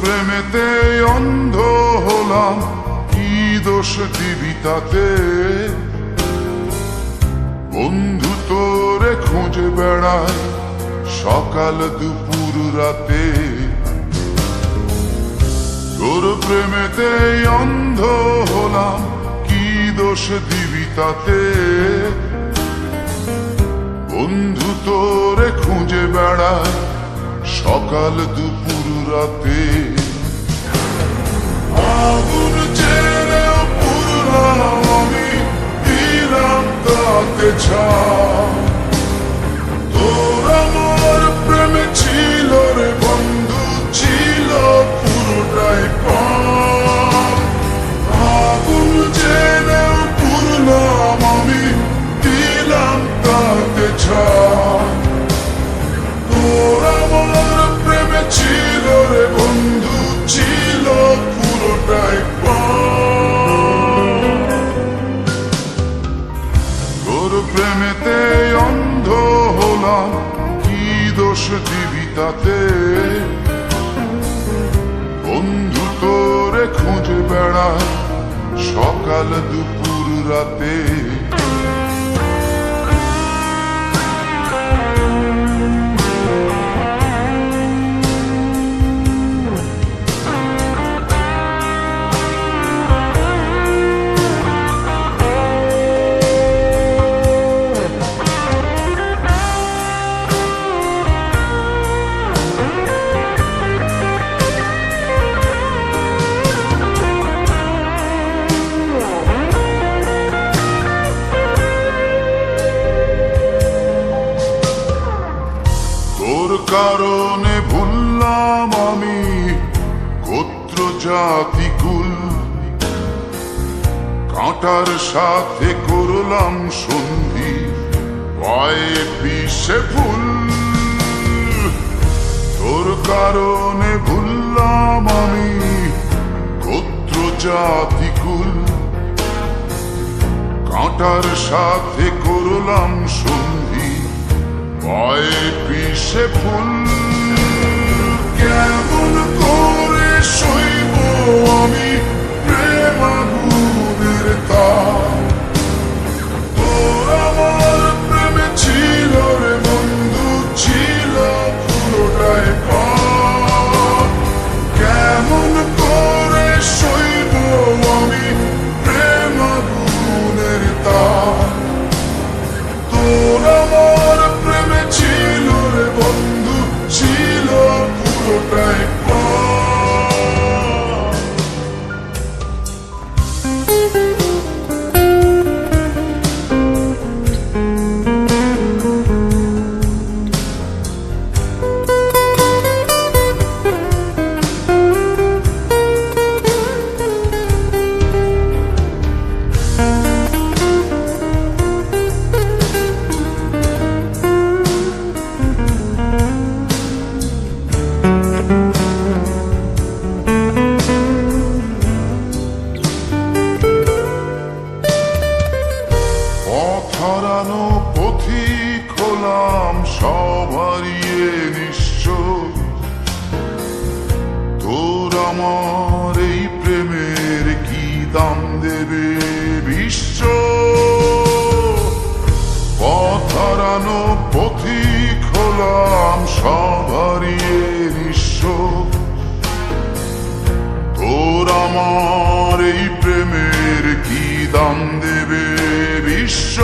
প্রেমেতে অন্ধ হলাম, কি দোষ দিবি তাতে? বন্ধু তোরে খুঁজে বেড়ায় সকাল দুপুর রাতে। তোর প্রেমেতে অন্ধ হলাম, কি দোষ দিবি তাতে? বন্ধু তোরে খুঁজে বেড়ায় সকাল দুপুর রাতে। আগুন জেলেও পুরলাম আমি, দিলাম তাতে ছাই। তোর আমার প্রেমে ছিল রে বন্ধু, ছিল পুরোটাই পাপ। আগুন জেলেও পুরলাম আমি, দিলাম তাতে ছাই। তোর আমার প্রেমে ছিল রে বন্ধু, ছিল পুরোটাই পাপ। তোর প্রেমেতে অন্ধ হলাম, কি দোষ দিবি তাতে? বন্ধু তোরে খুঁজে বেড়ায় সকাল দুপুর রাতে। তোর কারণে ভুললাম আমি গোত্র জাতি কুল, কাঁটার সাথে করলাম সন্ধি, পায়ে পিষে ফুল। তোর কারণে ভুললাম আমি গোত্র জাতি কুল, কাঁটার সাথে করলাম সন্ধি, পায়ে পিষে ফুল। কেমন করে সইব আমি প্রেম আগুনের তাপ? তোর আমার প্রেমে ছিল রে বন্ধু, ছিল পুরোটাই পাপ। কেমন করে সইব আমি প্রেম আগুনের তাপ? তোর আমার প্রেমে ছিল রে বন্ধু, ছিল পুরোটাই পাপ। হারানো পথিক হলাম সব হারিয়ে নিশ্চয়। তোর আমার এই প্রেমের কি দাম দেবে বিশ্ব? পথ হারানো পথিক হলাম সব হারিয়ে নিঃস্ব। তোর আমার এই প্রেমের কি দাম দেবে বিশ্ব?